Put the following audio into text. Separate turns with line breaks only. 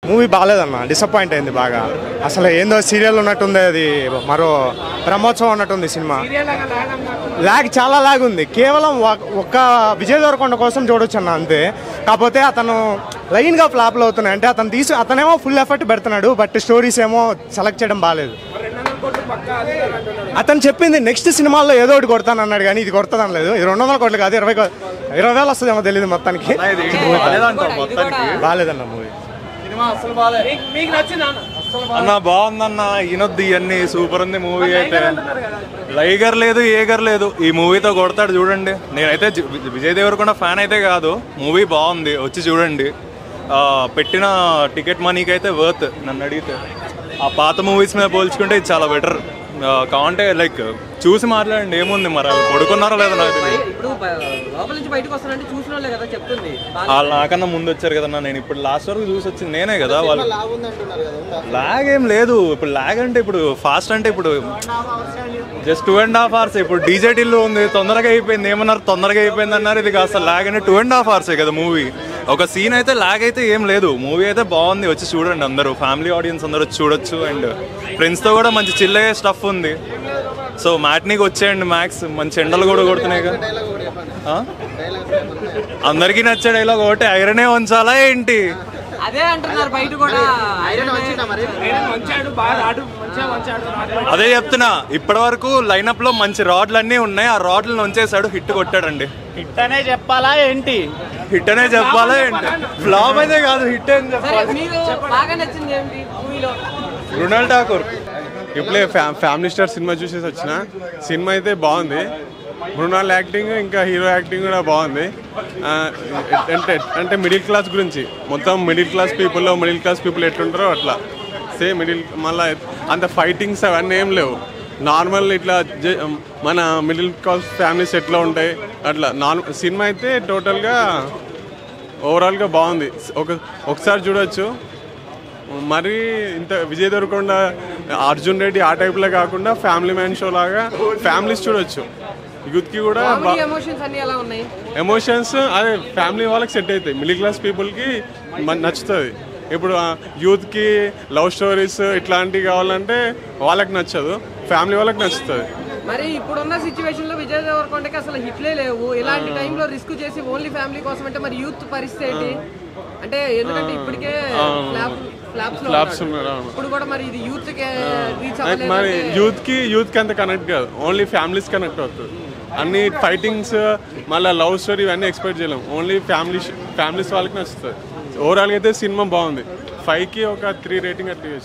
Movie బాగాలేదన్న, disappoint అయింది బాగా. అసలు ఏందో సీరియల్ ఉన్నట్టుంది, అది మరో బ్రహ్మోత్సవం ఉన్నట్టుంది సినిమా. లాగ్ చాలా లాగ్ ఉంది. కేవలం ఒక్క విజయ్ దేవరకొండ కోసం చూడొచ్చు అన్న, అంతే. కాకపోతే అతను లైన్గా ఫ్లాప్లు అవుతున్నాయి. అంటే అతనేమో ఫుల్ ఎఫర్ట్ పెడుతున్నాడు, బట్ స్టోరీస్ ఏమో సెలెక్ట్ చేయడం బాగాలేదు. అతను చెప్పింది నెక్స్ట్ సినిమాల్లో ఏదో ఒకటి కొడతాను అన్నాడు, కానీ ఇది కొడతాను లేదు. ఇది 200 కోట్లు కాదు, 20,000 వస్తుందేమో తెలియదు మొత్తానికి. బాగాలేదన్న మూవీ.
అన్న బాగుందన్న, ఈనొద్దు ఇవన్నీ సూపర్ ఉంది మూవీ అయితే. లైగర్ లేదు, ఏగర్ లేదు, ఈ మూవీతో కొడతాడు చూడండి. నేనైతే విజయ్ దేవరకొండ ఫ్యాన్ అయితే కాదు, మూవీ బాగుంది, వచ్చి చూడండి. పెట్టిన టికెట్ మనీకి అయితే వర్త్ నన్ను అడిగితే. ఆ పాత మూవీస్ మీద పోల్చుకుంటే ఇది చాలా బెటర్. కావంటే లైక్ చూసి మాట్లాడండి, ఏముంది మరి పడుకున్నారో లేదా నాకు తెలియదు. వాళ్ళు నాకన్నా ముందు వచ్చారు కదన్నా, నేను ఇప్పుడు లాస్ట్ వరకు చూసి వచ్చింది నేనే కదా. వాళ్ళు లాగ్ ఏం లేదు. ఇప్పుడు లాగ్ అంటే ఇప్పుడు ఫాస్ట్ అంటే ఇప్పుడు జస్ట్ 2.5 hours. ఇప్పుడు డీజేటీల్లో ఉంది, తొందరగా అయిపోయింది. ఏమన్నారు తొందరగా అయిపోయింది అన్నారు, ఇది కాస్త లాగ్ అంటే 2.5 hours కదా మూవీ. ఒక సీన్ అయితే లాగ్ అయితే ఏం లేదు. మూవీ అయితే బాగుంది, వచ్చి చూడండి అందరూ. ఫ్యామిలీ ఆడియన్స్ అందరూ వచ్చి చూడొచ్చు. అండ్ ఫ్రెండ్స్తో కూడా మంచి చిల్ అయ్యే స్టఫ్ ఉంది. సో మ్యాట్నీకి వచ్చేయండి. మ్యాక్స్ మంచి ఎండలు కూడా కొడుతున్నాయి కదా. అందరికీ నచ్చే డైలాగ్ ఒకటి, ఐరనే ఉంచాలా ఏంటి
అదే అంటున్నారు బయట కూడా.
అదే చెప్తున్నా, ఇప్పటి వరకు లైనప్ లో మంచి రాడ్లు అన్నీ ఉన్నాయి. ఆ రాడ్లను ఉంచేసాడు, హిట్ కొట్టాడండి.
హిట్ అనే చెప్పాలా ఏంటి?
హిట్ అనే చెప్పాలా ఏంటి? ఫ్లాప్ అయితే కాదు, హిట్ అని చెప్పాలి. మృణాల్ ఠాకూర్
ఇప్పుడే ఫ్యామిలీ స్టార్ సినిమా చూసేసి వచ్చిన. సినిమా అయితే బాగుంది. మృణాల్ యాక్టింగ్ ఇంకా హీరో యాక్టింగ్ కూడా బాగుంది. అంటే మిడిల్ క్లాస్ గురించి, మొత్తం మిడిల్ క్లాస్ పీపుల్ ఎట్లుంటారో అట్లా సేమ్ మళ్ళీ అంత ఫైటింగ్స్ అవన్నీ ఏం లేవు. నార్మల్ ఇట్లా మన మిడిల్ క్లాస్ ఫ్యామిలీస్ ఎట్లా ఉంటాయి అట్లా సినిమా అయితే టోటల్గా ఓవరాల్గా బాగుంది. ఒకసారి చూడొచ్చు. మరి ఇంత విజయ్ దేవరకొండ, అర్జున్ రెడ్డి ఆ టైప్లో కాకుండా ఫ్యామిలీ మ్యాన్ షో లాగా ఫ్యామిలీస్ చూడొచ్చు. యూత్కి కూడా ఎమోషన్స్ అదే ఫ్యామిలీ వాళ్ళకి సెట్ అవుతాయి. మిడిల్ క్లాస్ పీపుల్కి నచ్చుతుంది. ఇప్పుడు యూత్కి లవ్ స్టోరీస్ ఇట్లాంటివి కావాలంటే వాళ్ళకి నచ్చదు, ఫ్యామిలీ వాళ్ళకి నచ్చుతుంది.
మరి ఇప్పుడున్న సిచ్యువేషన్ లో విజయ్ దేవరకొండకి అసలు హిట్లే లేవు. ఇలాంటి టైంలో రిస్క్ చేసి ఓన్లీ ఫ్యామిలీ కోసం అంటే మరి యూత్ పరిస్థితి ఏంటి? అంటే ఎందుకంటే ఇప్పటికే
ఫ్లాప్స్
ఇప్పుడు కూడా మరి ఇది యూత్
మరి యూత్కి అంత కనెక్ట్ కాదు, ఓన్లీ ఫ్యామిలీస్ కనెక్ట్ అవుతుంది. అన్ని ఫైటింగ్స్ మళ్ళీ లవ్ స్టోరీ ఇవన్నీ ఎక్స్పెక్ట్ చేయలేము. ఓన్లీ ఫ్యామిలీస్ వాళ్ళకి నచ్చుతుంది. ఓవరాల్గా అయితే సినిమా బాగుంది. 5కి ఒక 3 రేటింగ్ అట్లా.